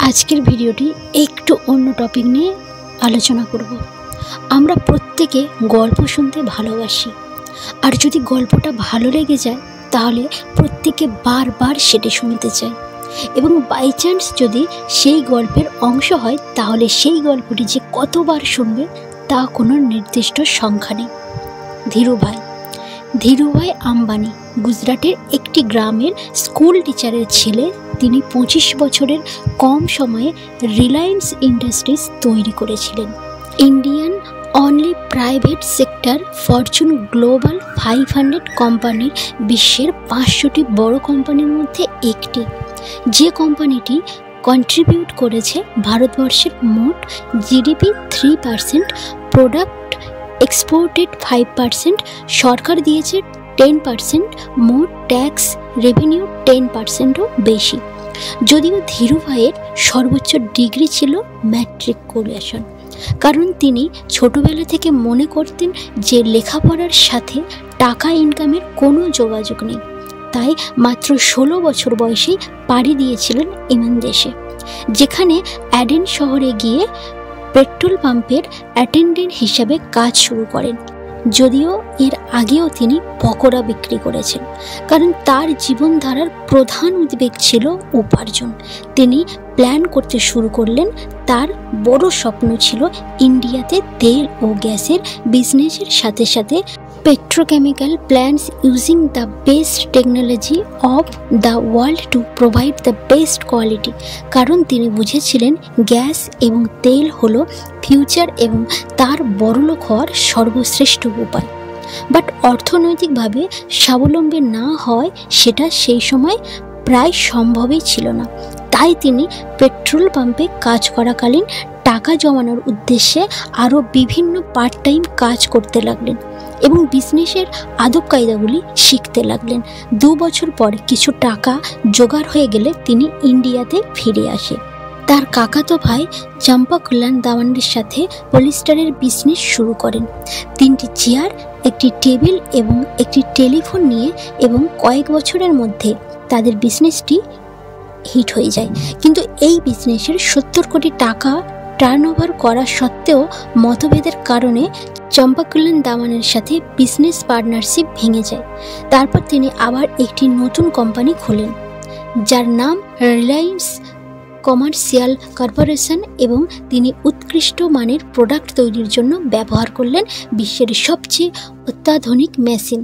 আজকের ভিডিওটি একটু অন্য টপিক নিয়ে আলোচনা করব। আমরা প্রত্যেকে গল্প শুনতে ভালোবাসি, আর যদি গল্পটা ভালো লেগে যায় তাহলে প্রত্যেকে বারবার সেটি শুনতে চাই, এবং বাই চান্স যদি সেই গল্পের অংশ হয় তাহলে সেই গল্পটি যে কতবার শুনবে তা কোনো নির্দিষ্ট সংখ্যা নেই। ধীরুভাই আম্বানি গুজরাটের একটি গ্রামের স্কুল টিচারের ছেলে। তিনি 25 বছরের কম সময়ে রিলায়েন্স ইন্ডাস্ট্রিজ তৈরি করেছিলেন। Indian only private sector Fortune global 500 কোম্পানির বিশ্বের 500টি বড় কোম্পানির মধ্যে একটি, যে কোম্পানিটি কন্ট্রিবিউট করেছে ভারতবর্ষের মোট জিডিপি 3%, প্রোডাক্ট এক্সপোর্টেড 5%, সরকার দিয়েছে 10%, মোট ট্যাক্স রেভিনিউ 10%ও বেশি। যদিও ধীরুভাইয়ের সর্বোচ্চ ডিগ্রি ছিল ম্যাট্রিকুলেশন, কারণ তিনি ছোটবেলা থেকে মনে করতেন যে লেখাপড়ার সাথে টাকা ইনকামের কোনো যোগাযোগ নেই। তাই মাত্র 16 বছর বয়সেই পাড়ি দিয়েছিলেন ইমান দেশে, যেখানে অ্যাডেন শহরে গিয়ে পেট্রোল পাম্পের অ্যাটেন্ডেন্ট হিসাবে কাজ শুরু করেন। যদিও এর আগেও তিনি পকোড়া বিক্রি করেছেন, কারণ তার জীবনধারার প্রধান উদ্বেগ ছিল উপার্জন। তিনি প্ল্যান করতে শুরু করলেন। তার বড় স্বপ্ন ছিল ইন্ডিয়াতে তেল ও গ্যাসের বিজনেসের সাথে সাথে petrochemical plants using the best technology of the world to provide the best quality, কারণ তিনি বুঝেছিলেন গ্যাস এবং তেল হলো ফিউচার এবং তার বড়লোক হওয়ার সর্বশ্রেষ্ঠ উপায়। বাট অর্থনৈতিকভাবে স্বাবলম্বী না হয় সেটা সেই সময় প্রায় সম্ভবই ছিল না। তাই তিনি পেট্রোল পাম্পে কাজ করাকালীন টাকা জমানোর উদ্দেশ্যে আরও বিভিন্ন পার্ট টাইম কাজ করতে লাগলেন এবং বিজনেসের আদব কায়দাগুলি শিখতে লাগলেন। 2 বছর পর কিছু টাকা জোগাড় হয়ে গেলে তিনি ইন্ডিয়াতে ফিরে আসে। তার কাকাতো ভাই চম্পাকল্যাণ দামানের সাথে পলিস্টারের বিজনেস শুরু করেন। 3টি চেয়ার, একটি টেবিল এবং একটি টেলিফোন নিয়ে, এবং কয়েক বছরের মধ্যে তাদের বিজনেসটি হিট হয়ে যায়। কিন্তু এই বিজনেসের 70 কোটি টাকা টার্নওভার করা সত্ত্বেও মতভেদের কারণে চম্পাকল্যাণ দামানের সাথে বিজনেস পার্টনারশিপ ভেঙে যায়। তারপর তিনি আবার একটি নতুন কোম্পানি খোলেন, যার নাম রিলায়েন্স কমার্শিয়াল কর্পোরেশন, এবং তিনি উৎকৃষ্ট মানের প্রোডাক্ট তৈরির জন্য ব্যবহার করলেন বিশ্বের সবচেয়ে অত্যাধুনিক মেশিন।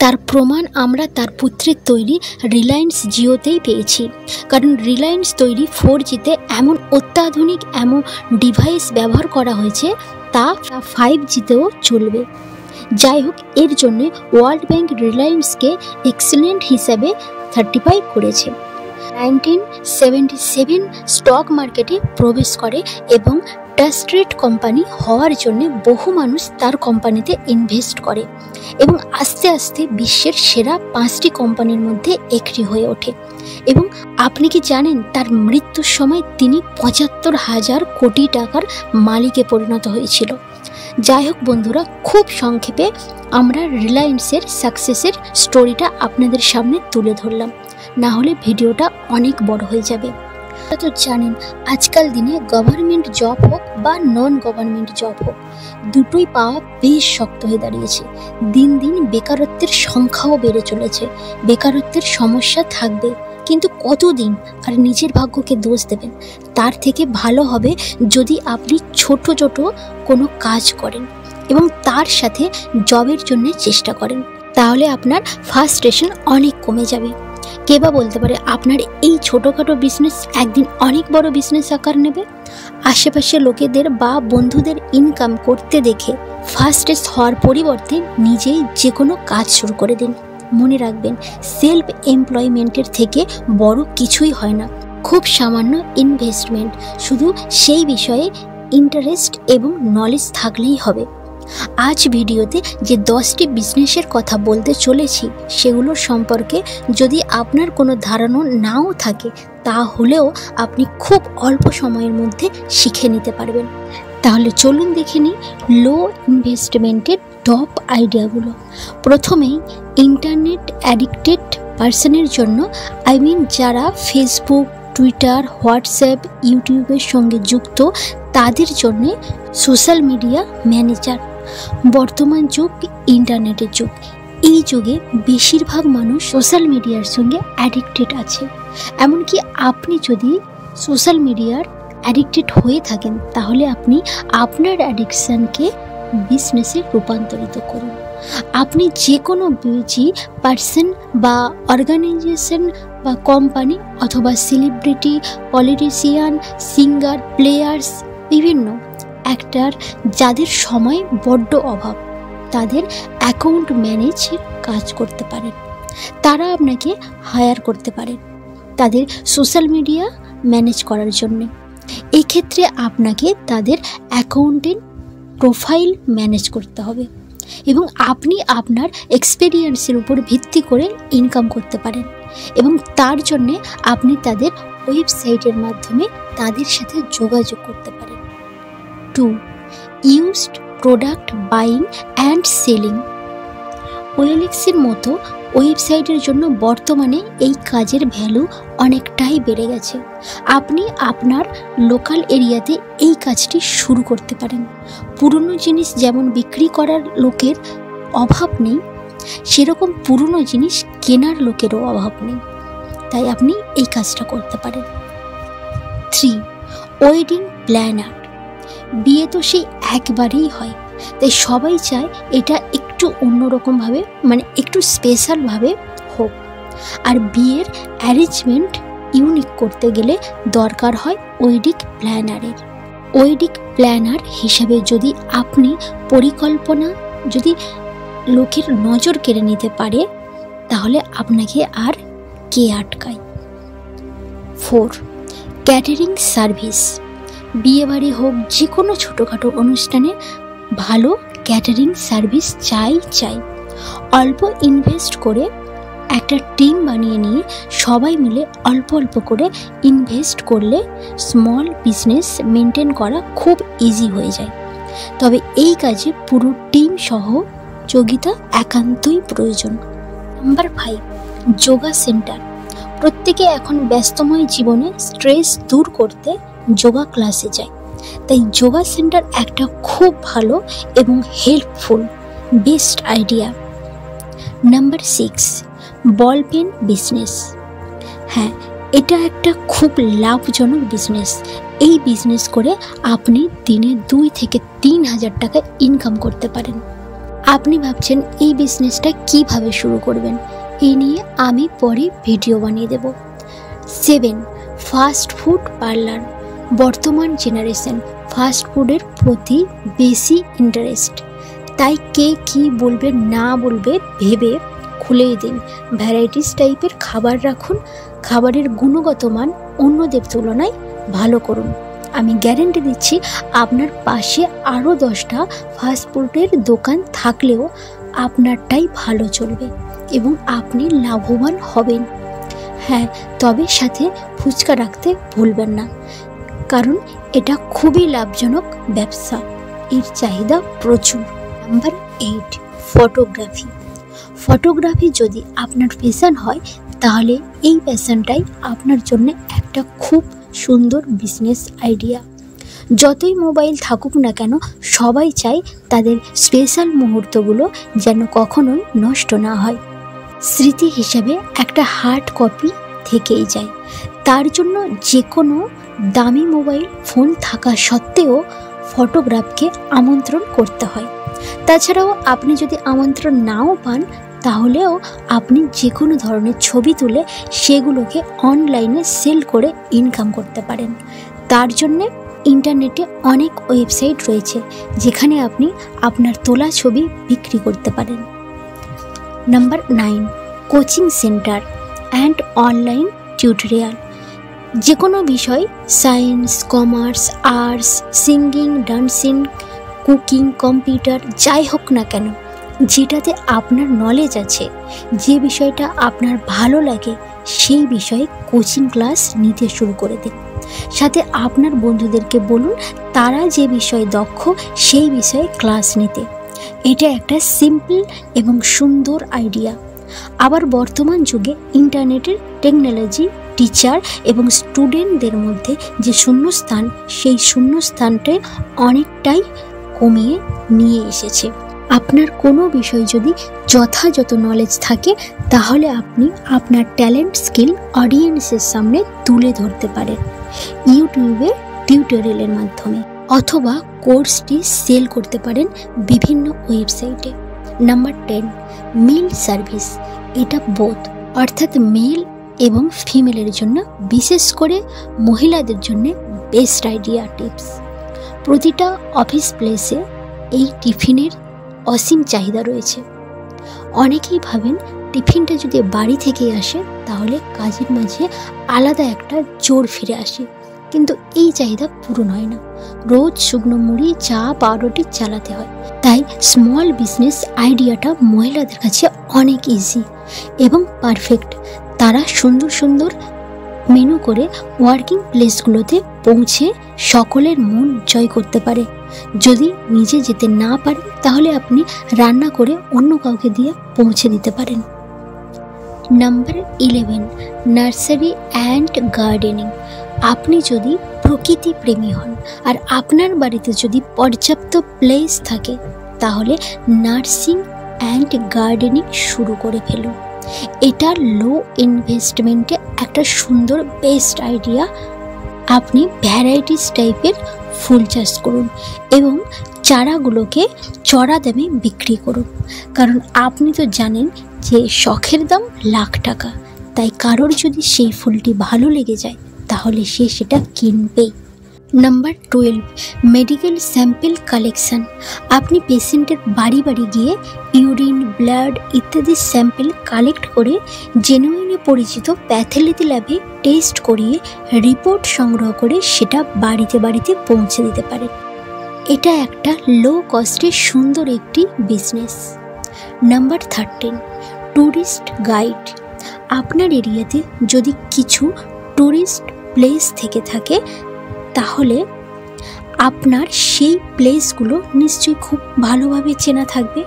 তার প্রমাণ আমরা তার পুত্রের তৈরি রিলায়েন্স জিওতেই পেয়েছি, কারণ রিলায়েন্স তৈরি 4Gতে এমন অত্যাধুনিক এমন ডিভাইস ব্যবহার করা হয়েছে তা 5Gতেও চলবে। যাই হোক, এর জন্য ওয়ার্ল্ড ব্যাংক রিলায়েন্সকে এক্সেলেন্ট হিসাবে সার্টিফাই করেছে। 1977 স্টক মার্কেটে প্রবেশ করে এবং ট্রাস্টেড কোম্পানি হওয়ার জন্য বহু মানুষ তার কোম্পানিতে ইনভেস্ট করে এবং আস্তে আস্তে বিশ্বের সেরা 5টি কোম্পানির মধ্যে একটি হয়ে ওঠে। এবং আপনি কি জানেন, তার মৃত্যুর সময় তিনি 75,000 কোটি টাকার মালিকে পরিণত হয়েছিল। যাই হোক বন্ধুরা, খুব সংক্ষেপে আমরা রিলায়েন্সের সাকসেসের স্টোরিটা আপনাদের সামনে তুলে ধরলাম, না হলে ভিডিওটা অনেক বড় হয়ে যাবে। তো জানেন, আজকাল দিনে গভর্নমেন্ট জব হোক বা নন গভর্নমেন্ট জব হোক, দুটোই পাওয়া বেশ শক্ত হয়ে দাঁড়িয়েছে। দিন দিন বেকারত্বের সংখ্যাও বেড়ে চলেছে। বেকারত্বের সমস্যা থাকবে, কিন্তু কতদিন আর নিজের ভাগ্যকে দোষ দেবেন? তার থেকে ভালো হবে যদি আপনি ছোট ছোট কোনো কাজ করেন এবং তার সাথে জবের জন্য চেষ্টা করেন, তাহলে আপনার ফ্রাস্ট্রেশন অনেক কমে যাবে। কে বা বলতে পারে আপনার এই ছোটোখাটো বিজনেস একদিন অনেক বড় বিজনেস আকার নেবে? আশেপাশে লোকেদের বা বন্ধুদের ইনকাম করতে দেখে ফ্রাস্ট্রেট হওয়ার পরিবর্তে নিজেই যে কোনো কাজ শুরু করে দিন। মনে রাখবেন, সেলফ এমপ্লয়মেন্টের থেকে বড় কিছুই হয় না। খুব সামান্য ইনভেস্টমেন্ট, শুধু সেই বিষয়ে ইন্টারেস্ট এবং নলেজ থাকলেই হবে। আজ ভিডিওতে যে 10টি বিজনেসের কথা বলতে চলেছি সেগুলোর সম্পর্কে যদি আপনার কোনো ধারণা নাও থাকে, তাহলেও আপনি খুব অল্প সময়ের মধ্যে শিখে নিতে পারবেন। তাহলে চলুন দেখে নিই লো ইনভেস্টমেন্টের টপ আইডিয়াগুলো। প্রথমেই ইন্টারনেট অ্যাডিক্টেড পার্সনের জন্য, যারা ফেসবুক, টুইটার, হোয়াটসঅ্যাপ, ইউটিউবের সঙ্গে যুক্ত তাদের জন্যে সোশ্যাল মিডিয়া ম্যানেজার। বর্তমান যুগ ইন্টারনেটের যুগ। এই যুগে বেশিরভাগ মানুষ সোশ্যাল মিডিয়ার সঙ্গে অ্যাডিক্টেড আছে। এমনকি আপনি যদি সোশ্যাল মিডিয়ার অ্যাডিক্টেড হয়ে থাকেন তাহলে আপনি আপনার অ্যাডিকশানকে বিজনেসে রূপান্তরিত করুন। আপনি যে কোনো পার্সন বা অর্গানাইজেশন বা কোম্পানি অথবা সেলিব্রিটি, পলিটিশিয়ান, সিঙ্গার, প্লেয়ার্স, বিভিন্ন অ্যাক্টর যাদের সময় বড্ড অভাব, তাদের অ্যাকাউন্ট ম্যানেজের কাজ করতে পারেন। তারা আপনাকে হায়ার করতে পারেন তাদের সোশ্যাল মিডিয়া ম্যানেজ করার জন্য। এক্ষেত্রে আপনাকে তাদের অ্যাকাউন্টের প্রোফাইল ম্যানেজ করতে হবে এবং আপনি আপনার এক্সপেরিয়েন্সের উপর ভিত্তি করে ইনকাম করতে পারেন এবং তার জন্যে আপনি তাদের ওয়েবসাইটের মাধ্যমে তাদের সাথে যোগাযোগ করতে পারেন। 2. Used product buying and selling. ওএলএক্সের মতো ওয়েবসাইটের জন্য বর্তমানে এই কাজের ভ্যালু অনেকটাই বেড়ে গেছে। আপনি আপনার লোকাল এরিয়াতে এই কাজটি শুরু করতে পারেন। পুরনো জিনিস যেমন বিক্রি করার লোকের অভাব নেই, সেরকম পুরনো জিনিস কেনার লোকেরও অভাব নেই, তাই আপনি এই কাজটা করতে পারেন। 3. Wedding planner. বিয়ে তো সেই একবারেই হয়, তাই সবাই চায় এটা একটু অন্যরকমভাবে, মানে একটু স্পেশালভাবে হোক। আর বিয়ের অ্যারেঞ্জমেন্ট ইউনিক করতে গেলে দরকার হয় ওয়েডিং প্ল্যানারের। ওয়েডিং প্ল্যানার হিসাবে যদি আপনি পরিকল্পনা যদি লোকের নজর কেড়ে নিতে পারে তাহলে আপনাকে আর কে আটকায়। 4. Catering service. বিয়েবাড়ি হোক, যে কোনো ছোটোখাটো অনুষ্ঠানে ভালো ক্যাটারিং সার্ভিস চাই। অল্প ইনভেস্ট করে একটা টিম বানিয়ে নিয়ে সবাই মিলে অল্প অল্প করে ইনভেস্ট করলে স্মল বিজনেস মেনটেন করা খুব ইজি হয়ে যায়। তবে এই কাজে পুরো টিম সহযোগিতা একান্তই প্রয়োজন। নাম্বার 5. যোগা সেন্টার। প্রত্যেকে এখন ব্যস্তময় জীবনে স্ট্রেস দূর করতে যোগা ক্লাসে যায়, তাই যোগা সেন্টার একটা খুব ভালো এবং helpful best idea. Number 6. Ball pen business. হ্যাঁ, এটা একটা খুব লাভজনক বিজনেস। এই বিজনেস করে আপনি দিনে 2 থেকে 3 হাজার টাকা ইনকাম করতে পারেন। আপনি ভাবছেন এই বিজনেসটা কিভাবে শুরু করবেন, এই নিয়ে আমি পরে ভিডিও বানিয়ে দেব। 7. Fast food parlour. বর্তমান জেনারেশন ফাস্ট ফুডের প্রতি বেশি ইন্টারেস্ট, তাই কে কি বলবে না বলবে ভেবে খুলেই দিন। ভ্যারাইটিস টাইপের খাবার রাখুন, খাবারের গুণগত মান অন্যদের তুলনায় ভালো করুন। আমি গ্যারেন্টি দিচ্ছি আপনার পাশে আরও 10টা ফাস্টফুডের দোকান থাকলেও আপনারটাই ভালো চলবে এবং আপনি লাভবান হবেন। হ্যাঁ, তবে সাথে ফুচকা রাখতে ভুলবেন না, কারণ এটা খুবই লাভজনক ব্যবসা, এর চাহিদা প্রচুর। নাম্বার 8. ফটোগ্রাফি। ফটোগ্রাফি যদি আপনার প্যাশন হয় তাহলে এই প্যাশনটাই আপনার জন্য একটা খুব সুন্দর বিজনেস আইডিয়া। যতই মোবাইল থাকুক না কেন, সবাই চায় তাদের স্পেশাল মুহূর্তগুলো যেন কখনোই নষ্ট না হয়, স্মৃতি হিসাবে একটা হার্ড কপি থেকেই যায়। তার জন্য যে কোনো দামি মোবাইল ফোন থাকা সত্ত্বেও ফটোগ্রাফকে আমন্ত্রণ করতে হয়। তাছাড়াও আপনি যদি আমন্ত্রণ নাও পান তাহলেও আপনি যে কোনো ধরনের ছবি তুলে সেগুলোকে অনলাইনে সেল করে ইনকাম করতে পারেন। তার জন্যে ইন্টারনেটে অনেক ওয়েবসাইট রয়েছে যেখানে আপনি আপনার তোলা ছবি বিক্রি করতে পারেন। Number 9. Coaching centre and online tutorial. যে কোনো বিষয়, science, commerce, arts, singing, dancing, cooking, computer, যাই হোক না কেন, যেটাতে আপনার নলেজ আছে, যে বিষয়টা আপনার ভালো লাগে সেই বিষয়ে কোচিং ক্লাস নিতে শুরু করে দিন। সাথে আপনার বন্ধুদেরকে বলুন তারা যে বিষয়ে দক্ষ সেই বিষয়ে ক্লাস নিতে। এটা একটা সিম্পল এবং সুন্দর আইডিয়া। আবার বর্তমান যুগে ইন্টারনেটের টেকনোলজি টিচার এবং স্টুডেন্টদের মধ্যে যে শূন্যস্থান, সেই শূন্যস্থানটাই অনেকটাই কমিয়ে নিয়ে এসেছে। আপনার কোনো বিষয় যদি যথাযথ নলেজ থাকে, তাহলে আপনি আপনার ট্যালেন্ট স্কিল অডিয়েন্সের সামনে তুলে ধরতে পারেন ইউটিউবে টিউটোরিয়ালের মাধ্যমে, অথবা কোর্সটি সেল করতে পারেন বিভিন্ন ওয়েবসাইটে। Number 10, male service. এটা বোথ, অর্থাৎ মেল এবং ফিমেলের জন্য, বিশেষ করে মহিলাদের জন্য বেস্ট আইডিয়া টিপস। প্রতিটা অফিস প্লেসে এই টিফিনের অসীম চাহিদা রয়েছে। অনেকেই ভাবেন টিফিনটা যদি বাড়ি থেকে আসে তাহলে কাজের মাঝে আলাদা একটা জোর ফিরে আসে, কিন্তু এই চাহিদা পূরণ হয় না। রোজ শুকনো মুড়ি, চা, পাউরুটি চালাতে হয়। তাই স্মল বিজনেস আইডিয়াটা মহিলাদের কাছে অনেক ইজি এবং পারফেক্ট। তারা সুন্দর সুন্দর মেনু করে ওয়ার্কিং প্লেসগুলোতে পৌঁছে সকলের মন জয় করতে পারে। যদি নিজে যেতে না পারেন তাহলে আপনি রান্না করে অন্য কাউকে দিয়ে পৌঁছে দিতে পারেন। Number 11, nursery and gardening. আপনি যদি প্রকৃতি প্রেমী হন আর আপনার বাড়িতে যদি পর্যাপ্ত প্লেস থাকে, তাহলে নার্সিং অ্যান্ড গার্ডেনিং শুরু করে ফেলুন। এটা লো ইনভেস্টমেন্টে একটা সুন্দর বেস্ট আইডিয়া। আপনি ভ্যারাইটিস টাইপের ফুল চাষ করুন এবং চারাগুলোকে চড়া দামে বিক্রি করুন, কারণ আপনি তো জানেন যে শখের দাম লাখ টাকা। তাই কারোর যদি সেই ফুলটি ভালো লেগে যায় তাহলে সে সেটা কিনবেই। Number 12, medical sample collection. আপনি পেশেন্টের বাড়ি বাড়ি গিয়ে ইউরিন, ব্লাড ইত্যাদি স্যাম্পল কালেক্ট করে জেনুইনে পরিচিত প্যাথোলজি ল্যাবে টেস্ট করিয়ে রিপোর্ট সংগ্রহ করে সেটা বাড়িতে বাড়িতে পৌঁছে দিতে পারেন। এটা একটা লো কস্টে সুন্দর একটি বিজনেস। Number 13, tourist guide. আপনার এরিয়াতে যদি কিছু ট্যুরিস্ট প্লেস থেকে থাকে, তাহলে আপনার সেই প্লেসগুলো নিশ্চয়ই খুব ভালোভাবে চেনা থাকবে।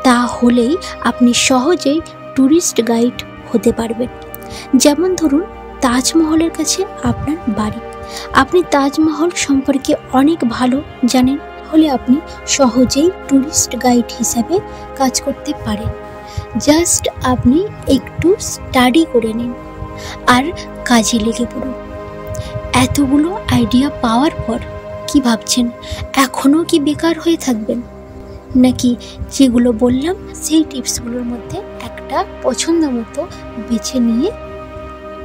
তাহলেই আপনি সহজেই ট্যুরিস্ট গাইড হতে পারবেন। যেমন ধরুন, তাজমহলের কাছে আপনার বাড়ি, আপনি তাজমহল সম্পর্কে অনেক ভালো জানেন, তাহলে আপনি সহজেই ট্যুরিস্ট গাইড হিসাবে কাজ করতে পারেন। জাস্ট আপনি একটু স্টাডি করে নিন আর কাজে লেগে পড়ুন। এতগুলো আইডিয়া পাওয়ার পর কি ভাবছেন, এখনও কি বেকার হয়ে থাকবেন? নাকি যেগুলো বললাম সেই টিপসগুলোর মধ্যে একটা পছন্দ মতো বেছে নিয়ে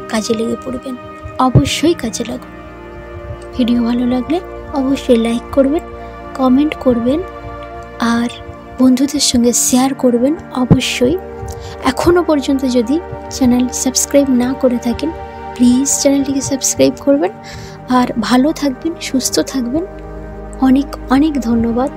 কাজে লেগে পড়বেন? অবশ্যই কাজে লাগুন। ভিডিও ভালো লাগলে অবশ্যই লাইক করবেন, কমেন্ট করবেন আর বন্ধুদের সঙ্গে শেয়ার করবেন। অবশ্যই এখনও পর্যন্ত যদি চ্যানেল সাবস্ক্রাইব না করে থাকেন, প্লিজ চ্যানেলটিকে সাবস্ক্রাইব করবেন। আর ভালো থাকবেন, সুস্থ থাকবেন। অনেক অনেক ধন্যবাদ।